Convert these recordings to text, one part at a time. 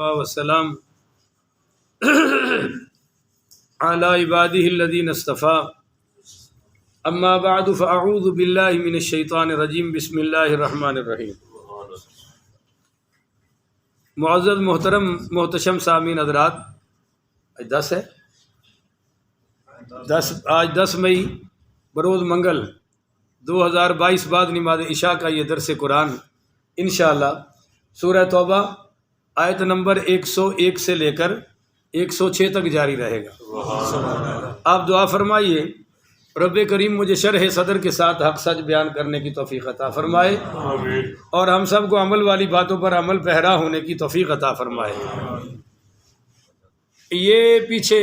والسلام على عباده الذين اصطفى اما بعد فاعوذ بالله من الشیطان الرجیم بسم اللہ الرحمن الرحیم۔ معزز محترم محتشم سامعین حضرات، آج 10 مئی بروز منگل 2022 بعد نماز عشاء کا یہ درس قرآن انشاءاللہ سورہ توبہ آیت نمبر 101 سے لے کر 106 تک جاری رہے گا۔ آپ دعا فرمائیے رب کریم مجھے شرح صدر کے ساتھ حق سچ بیان کرنے کی توفیق عطا فرمائے اور ہم سب کو عمل والی باتوں پر عمل پہرا ہونے کی توفیق عطا فرمائے۔ یہ پیچھے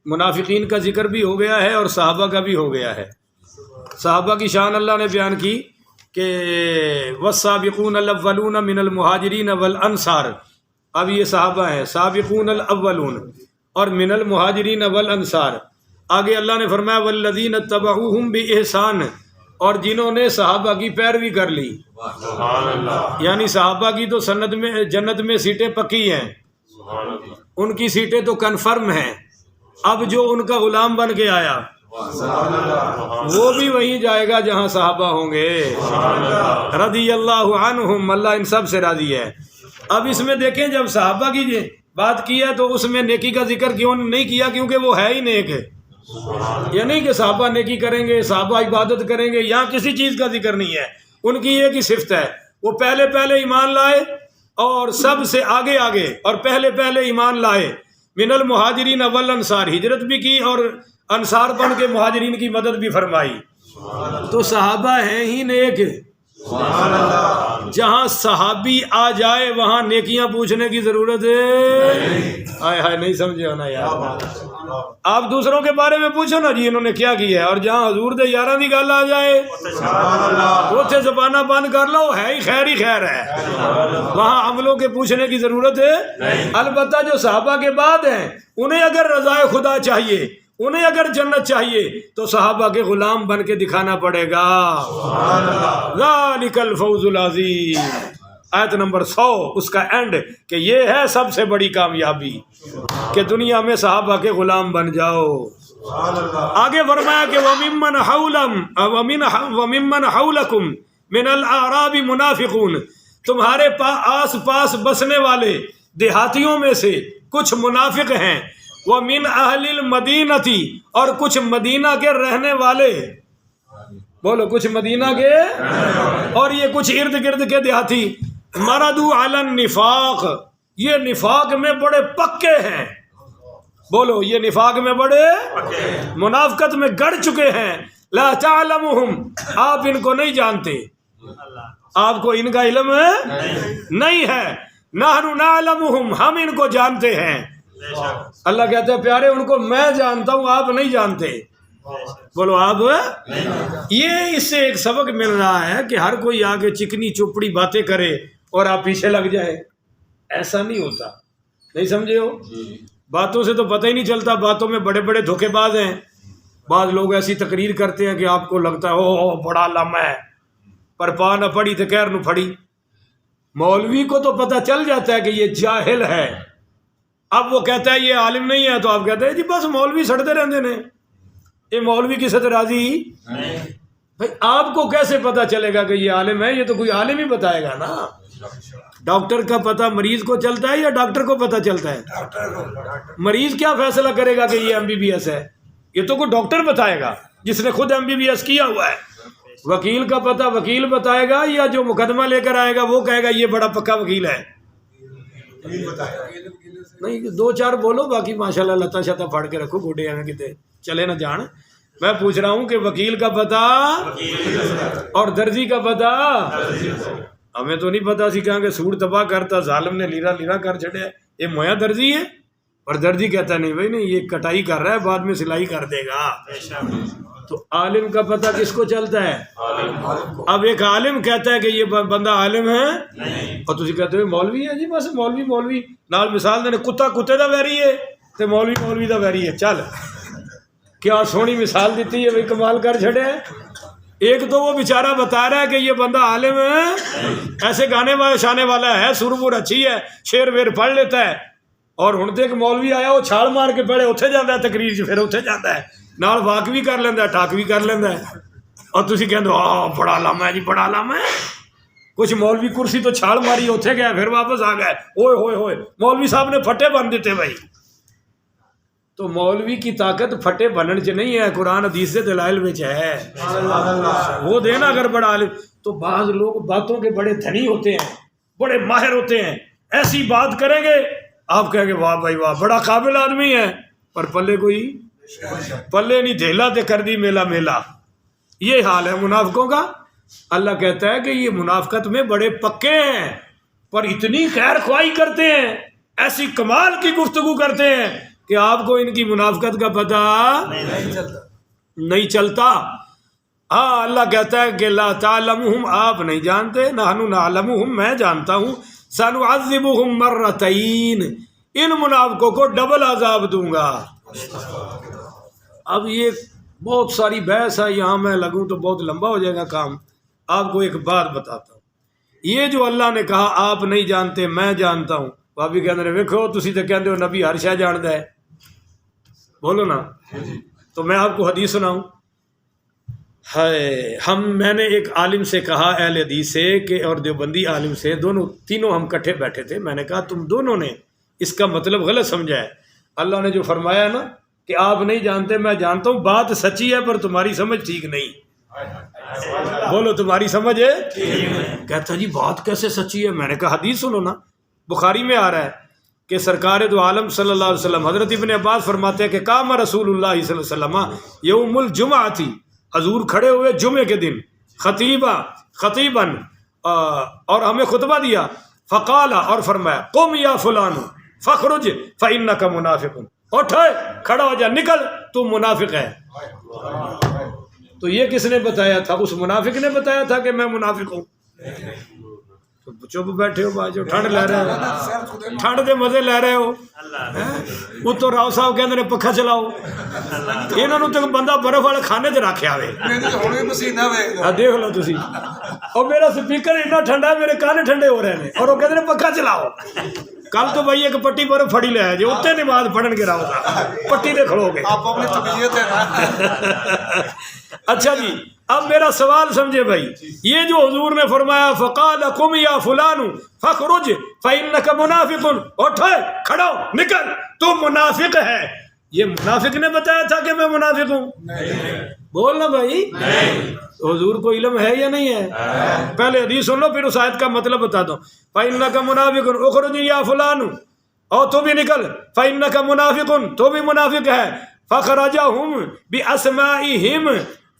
منافقین کا ذکر بھی ہو گیا ہے اور صحابہ کا بھی ہو گیا ہے۔ صحابہ کی شان اللہ نے بیان کی کہ والسابقون الاولون من المہاجرین والانصار، اب یہ صحابہ ہیں سابقون الاولون اور من المہاجرین والانصار۔ آگے اللہ نے فرمایا والذین اتبعوہم باحسان، اور جنہوں نے صحابہ کی پیروی کر لی، یعنی صحابہ کی تو سند میں جنت میں سیٹیں پکی ہیں، ان کی سیٹیں تو کنفرم ہیں۔ اب جو ان کا غلام بن کے آیا وہ بھی وہیں جائے گا جہاں صحابہ ہوں گے۔ رضی اللہ عنہم، اللہ ان سب سے راضی ہے۔ اب اس میں دیکھیں جب صحابہ کی بات کی ہے تو اس میں نیکی کا ذکر کیوں نہیں کیا؟ کیونکہ وہ ہے ہی نیک ہے، یہ نہیں کہ صحابہ نیکی کریں گے، صحابہ عبادت کریں گے، یہاں کسی چیز کا ذکر نہیں ہے۔ ان کی ایک ہی صفت ہے، وہ پہلے ایمان لائے اور سب سے آگے اور پہلے ایمان لائے۔ من المہاجرین والانصار، ہجرت بھی کی اور انصار بن کے مہاجرین کی مدد بھی فرمائی۔ تو صحابہ ہیں ہی نیک۔ جہاں صحابی آ جائے وہاں نیکیاں پوچھنے کی ضرورت ہے؟ ہائے نہیں سمجھے ہونا یار۔ آپ دوسروں کے بارے میں پوچھو نا جی انہوں نے کیا کیا ہے، اور جہاں حضور دے یاراں دی گل آ جائے اوتھے زبانہ بند کر لو، ہے ہی خیر ہے، وہاں عملوں کے پوچھنے کی ضرورت ہے۔ البتہ جو صحابہ کے بعد ہیں انہیں اگر رضائے خدا چاہیے، انہیں اگر جنت چاہیے تو صحابہ کے غلام بن کے دکھانا پڑے گا۔ ذالک الفوز العظیم، آیت نمبر 100 اس کا اینڈ، کہ یہ ہے سب سے بڑی کامیابی کہ دنیا میں صحابہ کے غلام بن جاؤ۔ آگے فرمایا کہ وَمِمَّنْ حَوْلَكُمْ مِنَ الْأَعْرَابِ مُنَافِقُونَ، تمہارے آس پاس بسنے والے دیہاتیوں میں سے کچھ منافق ہیں۔ وَمِنْ أَهْلِ الْمَدِينَةِ، اور کچھ مدینہ کے رہنے والے، بولو کچھ مدینہ کے اور یہ کچھ ارد گرد کے دیہاتی، مردوا علی النفاق، یہ نفاق میں بڑے پکے ہیں۔ بولو یہ نفاق میں بڑے منافقت میں گڑ چکے ہیں۔ لا تعلمہم، آپ ان کو نہیں جانتے، آپ کو ان کا علم نہیں ہے۔ نحن نعلمہم، ہم ان کو جانتے ہیں۔ اللہ کہتے ہیں پیارے ان کو میں جانتا ہوں، آپ نہیں جانتے۔ بولو آپ، یہ اس سے ایک سبق مل رہا ہے کہ ہر کوئی آگے چکنی چپڑی باتیں کرے اور آپ پیچھے لگ جائے، ایسا نہیں ہوتا۔ نہیں سمجھے ہو؟ باتوں سے تو پتہ ہی نہیں چلتا، باتوں میں بڑے بڑے دھوکے باز ہیں۔ بعض لوگ ایسی تقریر کرتے ہیں کہ آپ کو لگتا ہے او بڑا علامہ ہے، پر پا نہ پڑی تو خیر نہ پھڑی۔ مولوی کو تو پتہ چل جاتا ہے کہ یہ جاہل ہے، اب وہ کہتا ہے یہ عالم نہیں ہے تو آپ کہتے ہیں جی بس مولوی سڑتے رہتے ہیں، یہ مولوی کی سے راضی بھائی۔ آپ کو کیسے پتہ چلے گا کہ یہ عالم ہے؟ یہ تو کوئی عالم ہی بتائے گا نا۔ ڈاکٹر کا پتہ مریض کو چلتا ہے یا ڈاکٹر کو پتہ چلتا ہے؟ مریض کیا فیصلہ کرے گا کہ یہ MBBS ہے؟ یہ تو کوئی ڈاکٹر بتائے گا جس نے خود MBBS کیا ہوا ہے۔ وکیل کا پتہ وکیل بتائے گا یا جو مقدمہ لے کر آئے گا وہ کہے گا یہ بڑا پکا وکیل ہے؟ نہیں، 2-4 بولو، باقی ماشاءاللہ لتا شتا پھاڑ کے رکھو، گوڈے ہیں کتے چلے نہ جان۔ میں پوچھ رہا ہوں کہ وکیل کا پتہ اور درزی کا پتہ، ہمیں تو نہیں پتا سی کہاں کہ سوڑ تباہ کرتا ظالم نے لیرا کر چھڑیا، یہ مویا درزی ہے؟ اور درزی کہتا نہیں بھائی نہیں، یہ کٹائی کر رہا ہے بعد میں سلائی کر دے گا۔ تو عالم کا پتہ کس کو چلتا ہے؟ اب ایک عالم کہتا ہے کہ یہ بندہ عالم ہے اور تسی کہتے ہو مولوی ہے، جی بس مولوی نال مثال دینے، کتا کتے دا ویری ہے تے مولوی دا ویری ہے۔ چل کیا سونی مثال دیتی ہے بھائی، کمال کر چھڑے۔ ایک تو وہ بیچارہ بتا رہا ہے کہ یہ بندہ عالم ہے، ایسے گانے شانے والا ہے، سر بر اچھی ہے، شعر ویر پڑھ لیتا ہے، اور ہن تے ایک مولوی آیا وہ چھال مار کے پڑھے اتنے جاتا ہے تقریر چ، پھر اتنے جاتا ہے نال واک بھی کر لینا ہے، ٹاک بھی کر لینا ہے، اور تسی کہندے ہو بڑا علامہ ہے جی، بڑا علامہ ہے۔ کچھ مولوی کرسی تو چھال ماری اتنے گئے، پھر واپس آ گئے، اوئے ہوئے ہوئے مولوی صاحب نے پھٹے بن دیتے بھائی۔ تو مولوی کی طاقت پھٹے بنن چ نہیں ہے، قرآن حدیث سے دلائل وچ ہے۔ وہ دینا اگر بڑا عالم، تو بعض لوگ باتوں کے بڑے دھنی ہوتے ہیں، بڑے ماہر ہوتے ہیں، ایسی بات کریں گے آپ کہیں گے واہ بھائی واہ بڑا قابل آدمی ہے، پر پلے کوئی پلے نہیں، دھیلا تے کر دی میلا میلا۔ یہ حال ہے منافقوں کا۔ اللہ کہتا ہے کہ یہ منافقت میں بڑے پکے ہیں، پر اتنی خیر خواہی کرتے ہیں، ایسی کمال کی گفتگو کرتے ہیں کہ آپ کو ان کی منافقت کا پتہ نہیں چلتا۔ ہاں اللہ کہتا ہے کہ لا تعلمہم، آپ نہیں جانتے، نحن نعلمہم، میں جانتا ہوں، سنعذبہم مرتین، ان منافقوں کو ڈبل عذاب دوں گا۔ اب یہ بہت ساری بحث ہے، یہاں میں لگوں تو بہت لمبا ہو جائے گا کام۔ آپ کو ایک بات بتاتا ہوں، یہ جو اللہ نے کہا آپ نہیں جانتے میں جانتا ہوں، بھابی کہتے ہیں ویکھو تسی تو کہتے ہو نبی ہر شے جانتا ہے، بولو نا۔ تو میں آپ کو حدیث سناؤں، میں نے ایک عالم سے کہا، اہل حدیث سے کہ، اور دیوبندی عالم سے، دونوں تینوں ہم کٹھے بیٹھے تھے، میں نے کہا تم دونوں نے اس کا مطلب غلط سمجھا ہے۔ اللہ نے جو فرمایا نا کہ آپ نہیں جانتے میں جانتا ہوں، بات سچی ہے پر تمہاری سمجھ ٹھیک نہیں۔ بولو تمہاری سمجھ ہے؟ کہتا جی بات کیسے سچی ہے؟ میں نے کہا حدیث سنو نا، بخاری میں آ رہا ہے کہ سرکار دو عالم صلی اللہ علیہ وسلم حضرت ابن عباس فرماتے ہیں کہ قام رسول اللہ صلی اللہ علیہ وسلم یوم الجمعہ تھی، حضور کھڑے ہوئے جمعے کے دن، خطیباً، اور ہمیں خطبہ دیا، فقال، اور فرمایا قم یا فلان فخرج فإنک منافق، اٹھ کھڑا ہو جا، نکل، تو منافق ہے۔ تو یہ کس نے بتایا تھا؟ اس منافق نے بتایا تھا کہ میں منافق ہوں؟ تو چپ بیٹھے ہو باجو، ٹھنڈ لے رہے ہو، ٹھنڈ دے مزے لے رہے ہو۔ وہ تو راؤ صاحب کہندے نے پکھا چلاؤ، انہاں نوں تے بندہ برف والے کھانے تے رکھیا ہوئے، دیکھ لو تسی، اور میرا سپیکر اتنا ٹھنڈا ہے، میرے کان ٹھنڈے ہو رہے ہیں، اور وہ کہندے نے پکھا چلاؤ۔ کل تو بھائی ایک پٹی برف پھڑی لے جی، اتنے نماز پڑھن کے راؤ صاحب پٹی تے کھڑو گے۔ اچھا جی، اب میرا سوال سمجھے بھائی، یہ جو حضور نے فرمایا فقال قم یا فلان فخرج فإنک منافق، اٹھ کھڑا ہو، نکل، تو منافق ہے، یہ منافق نے بتایا تھا کہ میں منافق ہوں؟ بولنا بھائی، حضور کو علم ہے یا نہیں ہے؟ پہلے حدیث سن لو پھر اس آیت کا مطلب بتاتا ہوں۔ فإنک منافق اخرج یا فلان، اور تو بھی نکل، فإنک منافق، تو بھی منافق ہے۔ فخرجہم باسمائہم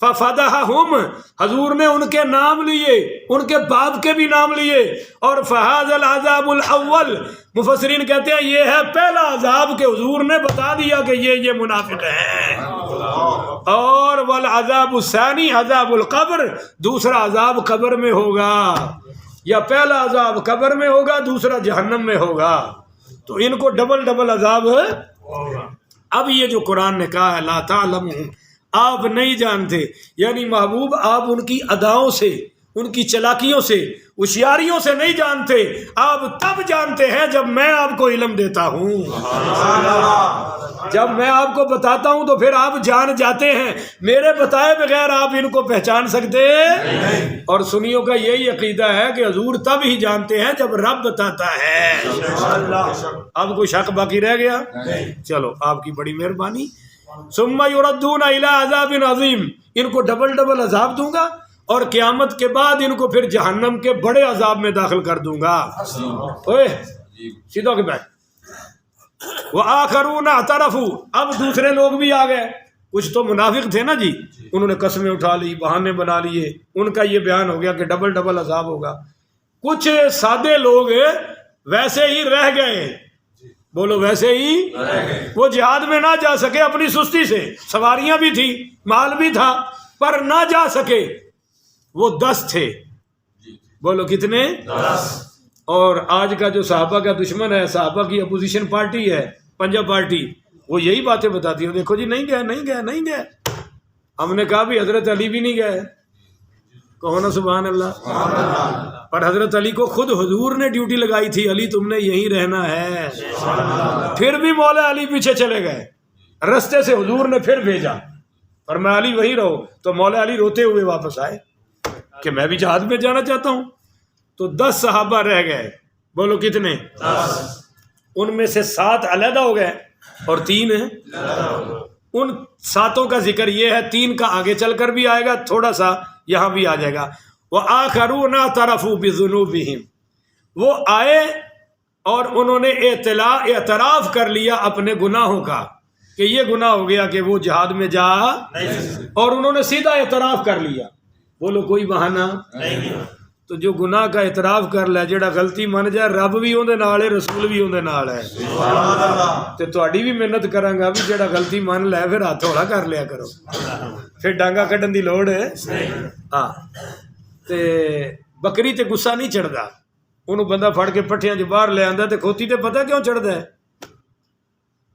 ففضحہم، حضور نے ان کے نام لیے، ان کے باپ کے بھی نام لیے، اور فہذا العذاب الاول، مفسرین کہتے ہیں یہ ہے پہلا عذاب کہ حضور نے بتا دیا کہ یہ منافق ہیں۔ اور والعذاب الثانی عذاب القبر، دوسرا عذاب قبر میں ہوگا، یا پہلا عذاب قبر میں ہوگا، دوسرا جہنم میں ہوگا، تو ان کو ڈبل عذاب ہوگا۔ اب یہ جو قرآن نے کہا ہے لا تعلمون، آپ نہیں جانتے، یعنی محبوب آپ ان کی اداؤں سے، ان کی چلاکیوں سے، ہوشیاریوں سے نہیں جانتے، آپ تب جانتے ہیں جب میں آپ کو علم دیتا ہوں، جب میں آپ کو بتاتا ہوں تو پھر آپ جان جاتے ہیں، میرے بتائے بغیر آپ ان کو پہچان سکتے۔ اور سنیوں کا یہی عقیدہ ہے کہ حضور تب ہی جانتے ہیں جب رب بتاتا ہے۔ اب کوئی شک باقی رہ گیا؟ چلو آپ کی بڑی مہربانی۔ ثم یردون الی عذاب عظیم، ان کو ڈبل عذاب دوں گا، اور قیامت کے بعد ان کو پھر جہنم کے بڑے عذاب میں داخل کر دوں گا۔ اوے سیدھا کے بیٹھ۔ وآخرون اعترفوا، اب دوسرے لوگ بھی آ گئے، کچھ تو منافق تھے نا جی، انہوں نے قسمیں اٹھا لی، بہانے بنا لیے، ان کا یہ بیان ہو گیا کہ ڈبل عذاب ہوگا۔ کچھ سادے لوگ ویسے ہی رہ گئے، بولو ویسے ہی، وہ جہاد میں نہ جا سکے اپنی سستی سے، سواریاں بھی تھی، مال بھی تھا، پر نہ جا سکے، وہ 10 تھے، بولو کتنے؟ 10۔ اور آج کا جو صحابہ کا دشمن ہے، صحابہ کی اپوزیشن پارٹی ہے پنجاب پارٹی، وہ یہی باتیں بتاتی ہے، دیکھو جی نہیں گئے۔ ہم نے کہا بھی حضرت علی بھی نہیں گئے، کہو نا سبحان اللہ. پر حضرت علی کو خود حضور نے ڈیوٹی لگائی تھی، علی تم نے یہیں رہنا ہے. پھر بھی مولا علی پیچھے چلے گئے، رستے سے حضور نے پھر بھیجا فرمایا علی وہیں رہو. تو مولا علی روتے ہوئے واپس آئے کہ میں بھی جہاد میں جانا چاہتا ہوں. تو 10 صحابہ رہ گئے. بولو کتنے؟ 10. ان میں سے 7 علیحدہ ہو گئے اور 3 ان 7 کا ذکر یہ ہے، 3 کا آگے چل کر بھی آئے گا، تھوڑا سا یہاں بھی آ جائے گا. وَآخَرُونَ اعْتَرَفُوا بِذُنُوبِهِمْ، وہ آئے اور انہوں نے اعتراف کر لیا اپنے گناہوں کا کہ یہ گناہ ہو گیا کہ وہ جہاد میں جا، اور انہوں نے سیدھا اعتراف کر لیا. بولو کوئی بہانہ نہیں. تو جو گناہ کا اعتراف کر لے، جڑا غلطی من جائے، رب بھی اون دے نال ہے، رسول بھی اون دے نال ہے. تے تہاڈی بھی محنت کراں گا بھی جڑا غلطی من لے پھر ہاتھ ہولا کر لیا کرو، پھر ڈانگا کڈن دی لوڑ ہے. ہاں تے بکری تے غصہ نہیں چڑھدا، اونوں بندہ پھڑ کے پٹھیاں جو باہر لے آندا تے کھوتی تے پتہ کیوں چڑھدا ہے؟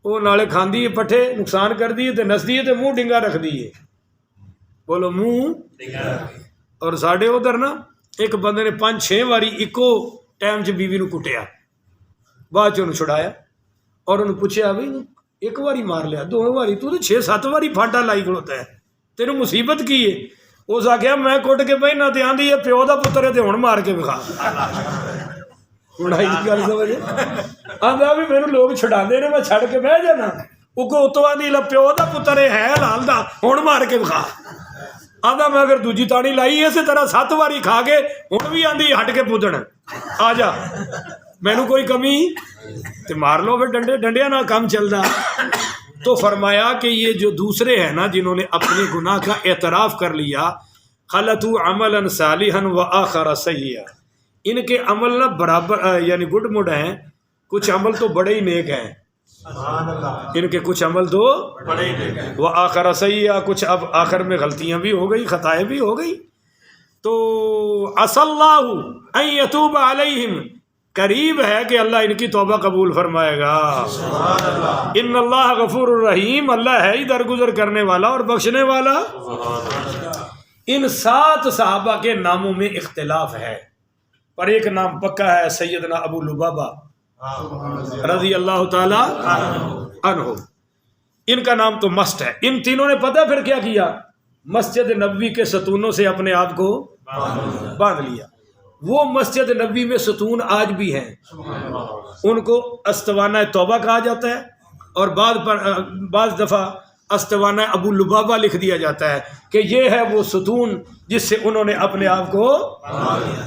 وہ نالے کھاندی ہے پٹھے، نقصان کردی ہے تے نسدی ہے تے منہ ڈنگا رکھدی ہے. بولو منہ ڈنگا. اور ساڈے ادھر نا ایک بندے نے 5-6 واری اکو ٹائم چ بیوی نو کٹیا، بعد چ انہوں چھڑایا اور انہوں پوچھا بھائی ایک واری مار لیا، 2 واری، تو 6-7 واری پھانٹا لائی کھڑوتا ہے، تینوں مصیبت کی ہے؟ اس آخیا میں کٹ کے بھائی نہ تے آندھی ہے پیو دا پتر ہے تے ہن مار کے وکھا. گل سمجھ آندا بھی میرے لوگ چھڑاندے نے، میں چھڑ کے بہ جانا، اگو اتوں آندھی پیو دا پتر ہے لال دا ہن مار کے وکھا. آندا میں پھر دوجی تاڑی لائی اسی طرح 7 واری کھا کے ہن بھی آندھی ہٹ کے پودن آ جا، مینوں کوئی کمی تے مار لو پھر ڈنڈیاں نہ کام چلدا. تو فرمایا کہ یہ جو دوسرے ہیں نا جنہوں نے اپنے گناہ کا اعتراف کر لیا، خلطوا عملا صالحا وآخر سیئا، ان کے عمل نہ برابر یعنی گڈ مڈ ہیں، کچھ عمل تو بڑے ہی نیک ہیں، ان کے کچھ عمل تو بڑے ہی نیک ہیں، وآخر سیئا، کچھ اب آخر میں غلطیاں بھی ہو گئی، خطائیں بھی ہو گئی. تو عسى اللہ ان یتوب علیہم، قریب ہے کہ اللہ ان کی توبہ قبول فرمائے گا. ان اللہ غفور الرحیم، اللہ ہے ہی درگزر کرنے والا اور بخشنے والا. ان 7 صحابہ کے ناموں میں اختلاف ہے، پر ایک نام پکا ہے، سیدنا ابو لبابہ رضی اللہ تعالی عنہ. ان کا نام تو مست ہے. ان تینوں نے پتہ پھر کیا کیا؟ مسجد نبوی کے ستونوں سے اپنے آپ کو باندھ لیا. وہ مسجد نبوی میں ستون آج بھی ہیں، ان کو استوانہ توبہ کہا جاتا ہے، اور بعض دفعہ استوانہ ابو لبابہ لکھ دیا جاتا ہے کہ یہ ہے وہ ستون جس سے انہوں نے اپنے آپ کو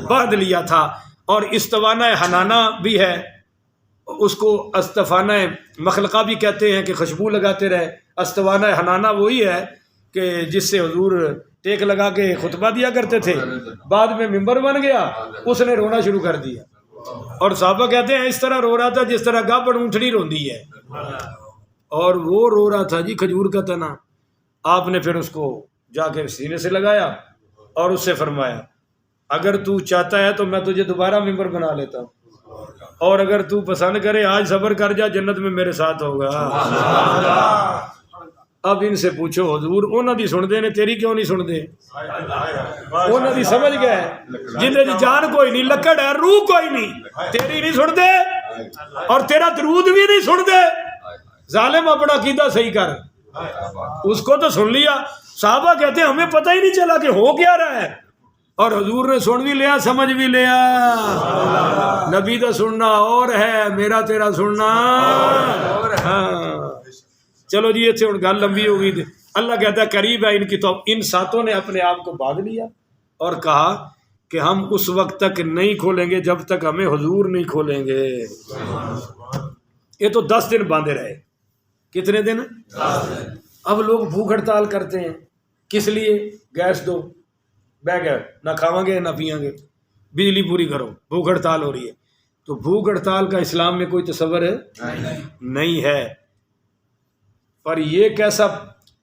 باندھ لیا تھا. اور استوانہ حنانہ بھی ہے، اس کو استفانہ مخلقہ بھی کہتے ہیں کہ خوشبو لگاتے رہے. استوانہ حنانہ وہی ہے کہ جس سے حضور ٹیک لگا کے خطبہ دیا کرتے تھے، بعد میں ممبر بن گیا، اس نے رونا شروع کر دیا، اور صحابہ کہتے ہیں اس طرح رو رہا تھا جس طرح گابڑ اونٹنی روندی ہے، اور وہ رو رہا تھا جی کھجور کا تنا. آپ نے پھر اس کو جا کے سینے سے لگایا اور اس سے فرمایا اگر تو چاہتا ہے تو میں تجھے دوبارہ ممبر بنا لیتا ہوں، اور اگر تو پسند کرے آج صبر کر جا، جنت میں میرے ساتھ ہوگا. اب ان سے پوچھو حضور انہاں دی سن دے نے، تیری کیوں نہیں سن دے؟ انہاں دی سمجھ گئے جندے دی جان کوئی نہیں، لکڑ ہے روح کوئی نہیں، تیری نہیں سن دے اور تیرا درود بھی نہیں سن دے. ظالم اپنا عقیدہ صحیح کر، اس کو تو سن لیا. صحابہ کہتے ہیں ہمیں پتہ ہی نہیں چلا کہ ہو کیا رہا ہے، اور حضور نے سن بھی لیا، سمجھ بھی لیا. نبی کا سننا اور ہے، میرا تیرا سننا اور. ہاں چلو جی اتنے ہوں گل لمبی ہو گئی. اللہ کہتا ہے قریب ہے ان کی. تو ان 7 نے اپنے آپ کو باندھ لیا اور کہا کہ ہم اس وقت تک نہیں کھولیں گے جب تک ہمیں حضور نہیں کھولیں گے. یہ تو 10 دن باندھے رہے. کتنے دن؟ 10 دن. اب لوگ بھوک ہڑتال کرتے ہیں، کس لیے؟ گیس دو، بہ گئے، نہ کھاواں گے نہ پیاں گے، بجلی پوری کرو، بھوک ہڑتال ہو رہی ہے. تو بھوک ہڑتال کا اسلام میں کوئی تصور ہے؟ نہیں ہے. پر یہ کیسا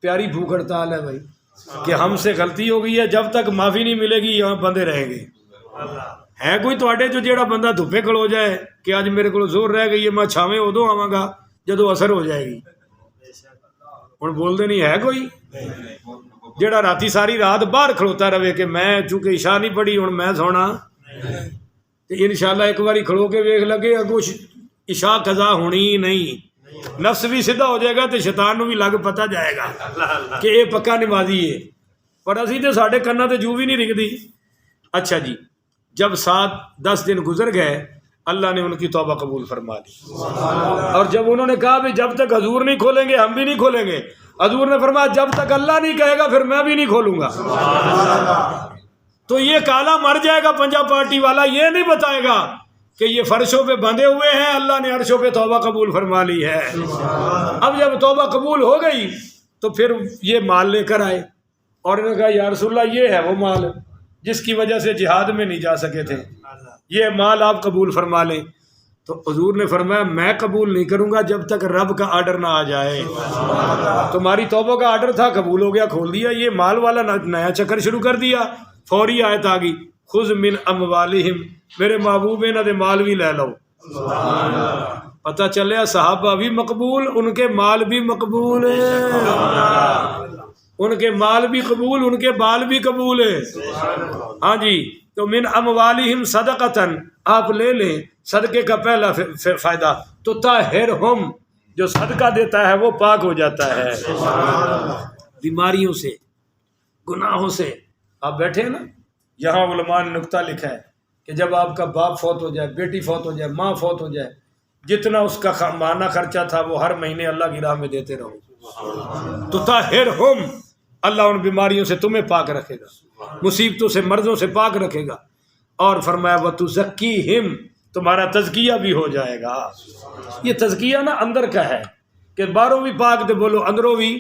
پیاری بھوک ہڑتال ہے بھائی کہ ہم سے غلطی ہو گئی ہے، جب تک معافی نہیں ملے گی یہاں بندے رہیں گے. ہے کوئی تواڈے جو جیڑا بندہ دھوپے کھلو جائے کہ اج میرے کو زور رہ گئی ہے، میں چھاویں ادو آواں گا جدو اثر ہو جائے گی. ہن بول دے نہیں ہے کوئی. جڑا راتی ساری رات باہر کھڑوتا رہے کہ میں چونکہ عشاء نہیں پڑھی ہوں میں سونا، تو انشاءاللہ ایک باری کھڑو کے ویکھ لگے اگو عشاء قضا ہونی ہی نہیں، نفس بھی سیدھا ہو جائے گا تو شیطان نو بھی لگ پتا جائے گا کہ یہ پکا نمازی ہے، پر اسی تو ساڈے کنا تے جو بھی نہیں رکھدی۔ اچھا جی، جب 7-10 دن گزر گئے اللہ نے ان کی توبہ قبول فرما لی، اور جب انہوں نے کہا بھی جب تک حضور نہیں کھولیں گے ہم بھی نہیں کھولیں گے، حضور نے فرمایا جب تک اللہ نہیں کہے گا پھر میں بھی نہیں کھولوں گا۔ تو یہ کالا مر جائے گا پنجا پارٹی والا، یہ نہیں بتائے گا کہ یہ فرشوں پہ بندھے ہوئے ہیں، اللہ نے عرشوں پہ توبہ قبول فرما لی ہے۔ اب جب توبہ قبول ہو گئی تو پھر یہ مال لے کر آئے اور انہوں نے کہا یا رسول اللہ یہ ہے وہ مال جس کی وجہ سے جہاد میں نہیں جا سکے تھے، یہ مال آپ قبول فرما لیں۔ تو حضور نے فرمایا میں قبول نہیں کروں گا جب تک رب کا آرڈر نہ آ جائے۔ تمہاری توبہ کا آرڈر تھا، قبول ہو گیا، کھول دیا، یہ مال والا نیا چکر شروع کر دیا۔ فوری آیت آ گئی خذ من اموالہم، میرے محبوب انہاں دے مال بھی لے لو۔ پتہ چلیا صحابہ بھی مقبول، ان کے مال بھی مقبول ہے، ان کے مال بھی قبول، ان کے بال بھی قبول ہے۔ ہاں جی، تو من اموالہم صدقۃً، آپ لے لیں صدقے کا پہلا فائدہ تو طاہرہم، جو صدقہ دیتا ہے وہ پاک ہو جاتا ہے بیماریوں سے، گناہوں سے۔ آپ بیٹھے ہیں نا، یہاں علماء نے نکتہ لکھا ہے کہ جب آپ کا باپ فوت ہو جائے، بیٹی فوت ہو جائے، ماں فوت ہو جائے، جتنا اس کا ماہانہ خرچہ تھا وہ ہر مہینے اللہ کی راہ میں دیتے رہو تو طاہرہم، اللہ ان بیماریوں سے تمہیں پاک رکھے گا، مصیبتوں سے، مرضوں سے پاک رکھے گا۔ اور فرمایا وَتُزَكِّيهِمْ، تمہارا تزکیہ بھی ہو جائے گا۔ یہ تزکیہ نا اندر کا ہے کہ باہروں بھی پاک دے بولو اندروں بھی۔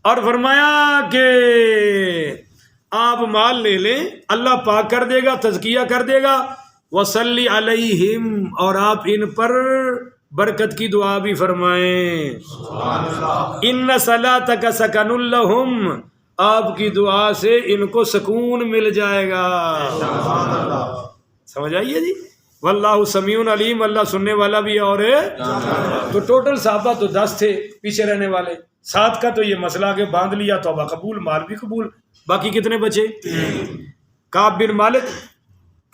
اور فرمایا کہ آپ مال لے لیں، اللہ پاک کر دے گا، تزکیہ کر دے گا۔ وَصَلِّ عَلَيْهِمْ، اور آپ ان پر برکت کی دعا بھی فرمائیں۔ إِنَّ صَلَاتَكَ سَكَنٌ لَهُمْ، آپ کی دعا سے ان کو سکون مل جائے گا۔ سمجھ آئیے جی؟ واللہ سمیع علیم، اللہ سننے والا بھی اور ہے۔ تو ٹوٹل صحابہ تو 10 تھے پیچھے رہنے والے، 7 کا تو یہ مسئلہ کہ باندھ لیا، توبہ قبول، مال بھی قبول، باقی کتنے بچے؟ کعب بن مالک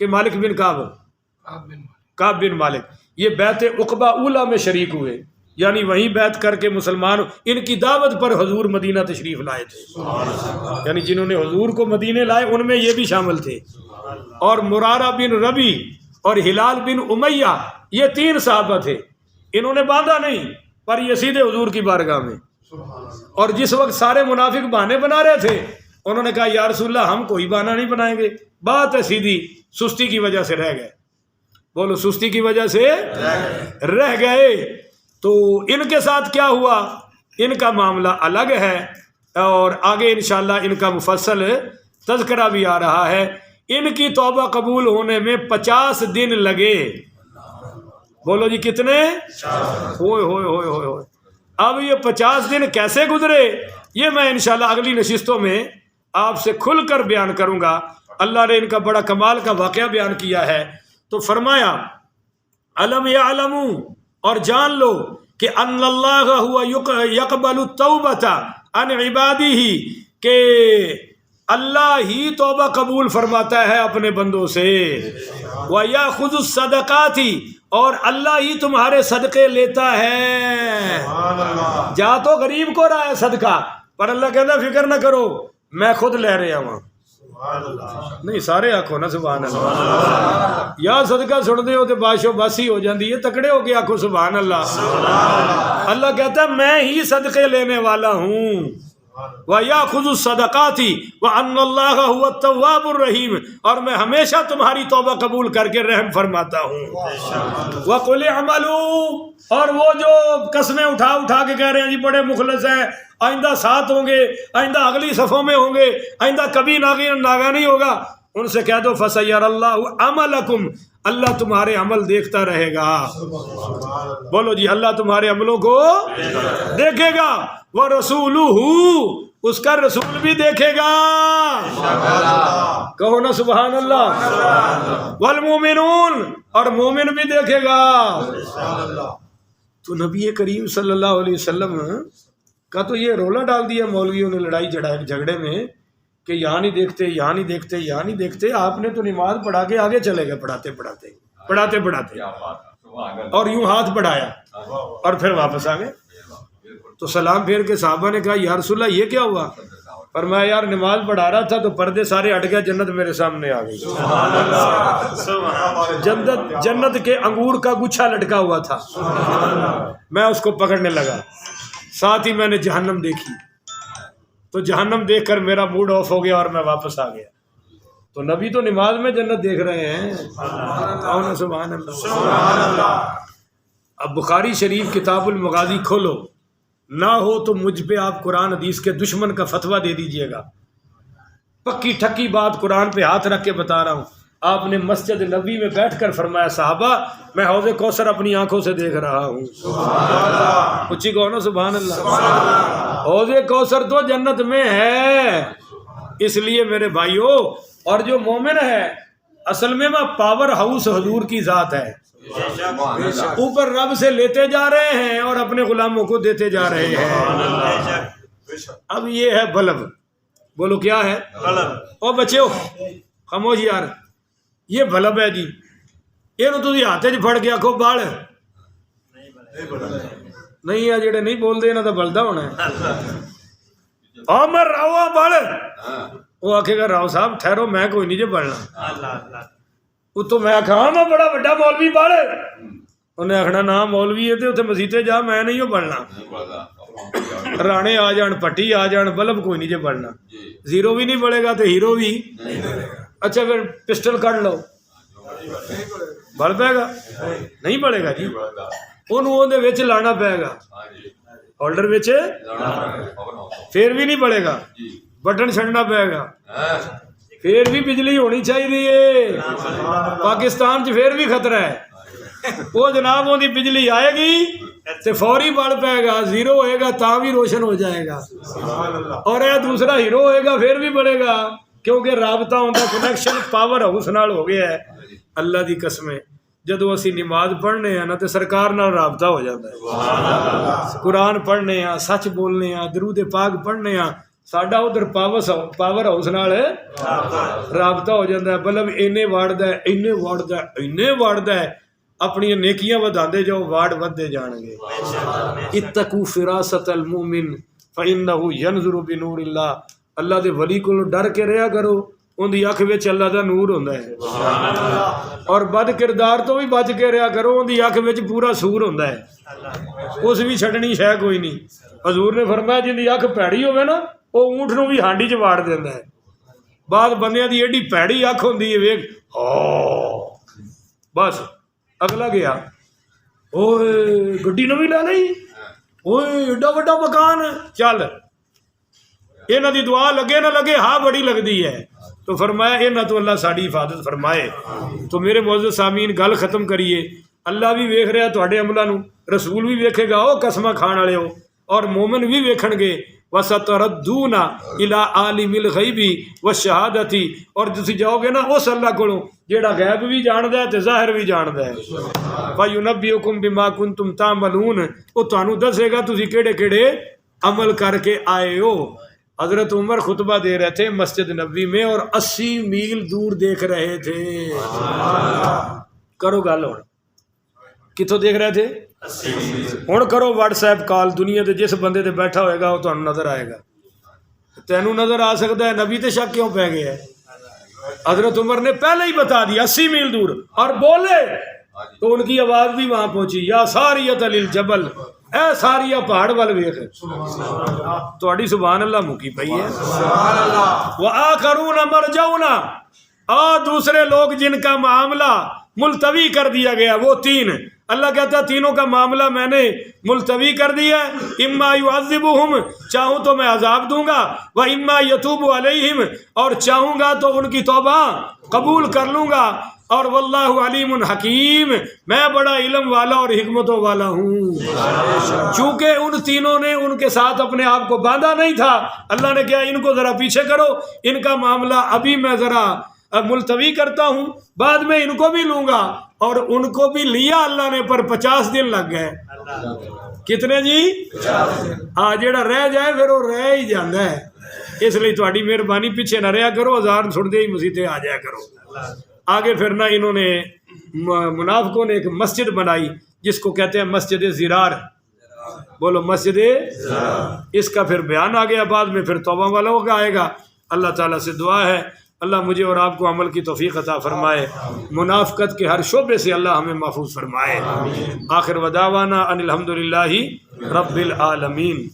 کہ مالک بن کعب؟ کعب بن مالک، یہ بیعت عقبہ اولیٰ میں شریک ہوئے، یعنی وہیں بیعت کر کے مسلمان، ان کی دعوت پر حضور مدینہ تشریف لائے تھے، یعنی جنہوں نے حضور کو مدینے لائے ان میں یہ بھی شامل تھے۔ اور مرارہ بن ربی اور ہلال بن امیہ، یہ 3 صحابہ تھے، انہوں نے باندھا نہیں پر یہ سیدھے حضور کی بارگاہ میں، اور جس وقت سارے منافق بہانے بنا رہے تھے انہوں نے کہا یا رسول اللہ ہم کوئی بہانہ نہیں بنائیں گے، بات ہے سیدھی، سستی کی وجہ سے رہ گئے، بولو سستی کی وجہ سے رہ گئے۔ تو ان کے ساتھ کیا ہوا، ان کا معاملہ الگ ہے، اور آگے انشاءاللہ ان کا مفصل تذکرہ بھی آ رہا ہے۔ ان کی توبہ قبول ہونے میں 50 دن لگے، بولو جی کتنے؟ ہوئے ہوئے ہوئے ہوئے ہوئے۔ اب یہ 50 دن کیسے گزرے یہ میں انشاءاللہ اگلی نشستوں میں آپ سے کھل کر بیان کروں گا۔ اللہ نے ان کا بڑا کمال کا واقعہ بیان کیا ہے۔ تو فرمایا علم یعلموا، اور جان لو کہ ان اللہ ہوا یقبل التوبۃ عن عبادہ، کہ اللہ ہی توبہ قبول فرماتا ہے اپنے بندوں سے، وَيَأْخُذُ الصَّدَقَاتِ، اور اللہ ہی تمہارے صدقے لیتا ہے۔ جا تو غریب کو رہا ہے صدقہ، پر اللہ کہتا فکر نہ کرو میں خود لے رہا ہوں۔ نہیں سارے آکھو نا سبحان اللہ، یا صدقہ سن دے ہو تو باشو باسی ہو جاندی ہے، تکڑے ہو کے آکھو سبحان اللہ۔ اللہ کہتا ہے میں ہی صدقے لینے والا ہوں، وَيَأْخُذُ الصَّدَقَاتِ وَأَنَّ اللَّهَ هُوَ التَّوَّابُ الرَّحِيمُ، اور میں ہمیشہ تمہاری توبہ قبول کر کے رحم فرماتا ہوں۔ وَقُلِ اعْمَلُوا، اور وہ جو قسمیں اٹھا اٹھا کے کہہ رہے ہیں جی بڑے مخلص ہیں، آئندہ ساتھ ہوں گے، آئندہ اگلی صفوں میں ہوں گے، آئندہ کبھی ناگا نہیں ہوگا، ان سے کہہ دو فَسَيَّرَ اللَّهُ عَمَلَكُمْ، اللہ تمہارے عمل دیکھتا رہے گا۔ بولو جی اللہ تمہارے عملوں کو دیکھے گا، وَرَسُولُهُ، اس کا رسول بھی دیکھے گا، کہو نا سبحان اللہ، وَالْمُؤْمِنُونَ، اور مومن بھی دیکھے گا۔ تو نبی کریم صلی اللہ علیہ وسلم کہا تو یہ رولا ڈال دیا مولویوں نے لڑائی جھگڑے میں کہ یہاں نہیں دیکھتے، یہاں نہیں دیکھتے، یہاں نہیں دیکھتے. آپ نے تو نماز پڑھا کے آگے چلے گئے پڑھاتے اور یوں ہاتھ بڑھایا اور پھر واپس آ گئے. تو سلام پھیر کے صحابہ نے کہا یا رسول اللہ یہ کیا ہوا؟ فرمایا یار نماز پڑھا رہا تھا تو پردے سارے ہٹ گئے، جنت میرے سامنے آ گئی. جنت کے انگور کا گچھا لٹکا ہوا تھا، میں اس کو پکڑنے لگا. ساتھ ہی میں نے جہنم دیکھی تو جہنم دیکھ کر میرا موڈ آف ہو گیا اور میں واپس آ گیا. تو نبی تو نماز میں جنت دیکھ رہے ہیں. سبحان اللہ. اب بخاری شریف کتاب المغازی کھولو، نہ ہو تو مجھ پہ آپ قرآن حدیث کے دشمن کا فتویٰ دے دیجئے گا. پکی ٹھکی بات قرآن پہ ہاتھ رکھ کے بتا رہا ہوں. آپ نے مسجد نبی میں بیٹھ کر فرمایا صحابہ میں حوض کوثر اپنی آنکھوں سے دیکھ رہا ہوں. کچھ ہی کہو نا سبحان اللہ. حوض کوثر تو جنت میں ہے. اس لیے میرے بھائیو، اور جو مومن ہے اصل میں وہ پاور ہاؤس حضور کی ذات ہے. اوپر رب سے لیتے جا رہے ہیں اور اپنے غلاموں کو دیتے جا رہے ہیں. اب یہ ہے بلب. بولو کیا ہے؟ او بچو خاموش یار، یہ بلب ہے جی. یہ تھی ہاتھ چ پھڑ کے آخو بال نہیں ہے، جڑے نہیں بولتے یہاں کا بلدا ہونا ہے. میں راؤ بل، وہ آخے گا راؤ صاحب ٹھہرو میں کوئی نہیں جی بڑھنا. اتوں میں آخا میں بڑا وڈا مولوی بڑھ، انہیں آخنا نہ مولوی ہے تو اتنے مسیطے جا میں نہیں ہو بڑھنا. رانے آ جان، پٹی آ جان، بلب کوئی نہیں جی بڑھنا. زیرو بھی نہیں بڑھے گا تو ہیرو بھی. اچھا پھر پسٹل کر لو، بڑھ پائے گا؟ نہیں بڑھے گا جی. انہوں لانا پائے گا ہولڈر بچ، پھر بھی نہیں بڑھے گا. بٹن چھڑنا پائے گا، پھر بھی بجلی ہونی چاہیے. پاکستان چ پھر بھی خطرہ ہے. وہ جناب وہ بجلی آئے گی تو فوری بڑھ پائے گا. زیرو ہوئے گا تا بھی روشن ہو جائے گا، اور یہ دوسرا ہیرو ہوئے گا پھر بھی بڑھے گا، کیونکہ رابطہ ہوتا کنیکشن پاور ہاؤس نال ہو گیا ہے. اللہ دی قسم جدو اسی نماز پڑھنے ہیں نا تو سرکار نال رابطہ ہو جاتا ہے. قرآن پڑھنے ہیں، سچ بولنے ہیں، درود پاک پڑھنے ہیں، ساڈا ادھر پاور ہاؤس نال رابطہ ہو جاتا ہے. بلب اینے واڑدا ہے، اینے واڑدا ہے، اینے واڑدا ہے. اپنی نیکیاں وداندے جاؤ، واڑ ودے جان گے. اتقوا فراست المؤمن فانه ينظر بنور اللہ. اللہ دے ولی کو ڈر کے رہیا کرو، ان دی اکھ وچ اللہ دا نور ہوندا ہے. اور بد کردار تو بھی بچ کے رہیا کرو، ان دی اکھ وچ پورا سور ہوندا ہے. اس بھی چھڈنی شے کوئی نہیں. حضور نے فرمایا جن دی اکھ پیڑی ہوے نا وہ اونٹ نو بھی ہانڈی چ واڑ دیندا ہے. بعد بندیاں دی ایڈی پیڑی اکھ ہوندی ہے، ویکھ بس اگلا گیا اوئے گڈی نویں لے لئی، اوئے ایڈا وڈا مکان، چل انہاں دی دعا لگے نہ لگے ہاں بڑی لگدی ہے. تو فرمایا انہاں تو اللہ ساڈی حفاظت فرمائے. تو میرے معزز سامعین گل ختم کریے. اللہ بھی ویکھ رہا تواڈے عملاں نو، رسول بھی ویکھے گا، او قسماں کھان والے ہو، اور مومن بھی ویکھن گے. وَسَتَرَدُّونَ إِلَىٰ عَالِمِ الْغَيْبِ وَالشَّهَادَةِ. اور تسی جاؤ گے نا اس اللہ کولوں جیڑا غیب بھی جاندا ہے تے ظاہر بھی جاندا ہے. فَيُنَبِّئُكُم بِمَا كُنتُمْ تَعْمَلُونَ. او تانوں دسے گا تسی کیڑے کیڑے عمل کر کے آئے ہو. حضرت عمر خطبہ دے رہے تھے مسجد نبوی میں اور 80 میل دور دیکھ رہے تھے. کرو گل ہوں کتوں دیکھ رہے تھے؟ ہوں کرو واٹس ایپ کال. دنیا دے جس بندے تے بیٹھا ہوئے گا وہ تمہیں نظر آئے گا. تینوں نظر آ سکتا ہے، نبی تے شک کیوں پہ گیا ہے؟ حضرت عمر نے پہلے ہی بتا دیا 80 میل دور، اور بولے تو ان کی آواز بھی وہاں پہنچی، یا ساریۃ للجبل، اے ساریہ پہاڑ وال ویکھ. تہاڈی سبحان اللہ مکی پئی ہے. وآخرون مرجون، اور دوسرے لوگ جن کا معاملہ ملتوی کر دیا گیا، وہ 3. اللہ کہتا ہے تینوں کا معاملہ میں نے ملتوی کر دیا. اما یعذبہم، چاہوں تو میں عذاب دوں گا، و اما یتوب علیہم، اور چاہوں گا تو ان کی توبہ قبول کر لوں گا. اور واللہ علیم حکیم، میں بڑا علم والا اور حکمتوں والا ہوں. چونکہ ان تینوں نے ان کے ساتھ اپنے آپ کو باندھا نہیں تھا، اللہ نے کہا ان کو ذرا پیچھے کرو، ان کا معاملہ ابھی میں ذرا اب ملتوی کرتا ہوں، بعد میں ان کو بھی لوں گا، اور ان کو بھی لیا اللہ نے پر 50 دن لگ گئے۔ کتنے جی؟ 50 دن۔ ہاں جڑا رہ جائے پھر وہ رہ ہی جاندہ ہے، اس لیے تہاڈی مہربانی پیچھے نہ رہا کرو، اذان سن دے ہی مسیتے آ جایا کرو۔ آگے پھر نہ انہوں نے منافقوں نے ایک مسجد بنائی جس کو کہتے ہیں مسجد زرار، بولو مسجد، اس کا پھر بیان آ گیا بعد میں، پھر توبہ والوں کا آئے گا۔ اللہ تعالیٰ سے دعا ہے اللہ مجھے اور آپ کو عمل کی توفیق عطا فرمائے، منافقت کے ہر شعبے سے اللہ ہمیں محفوظ فرمائے۔ آخر ودعوانا ان الحمدللہ رب العالمین۔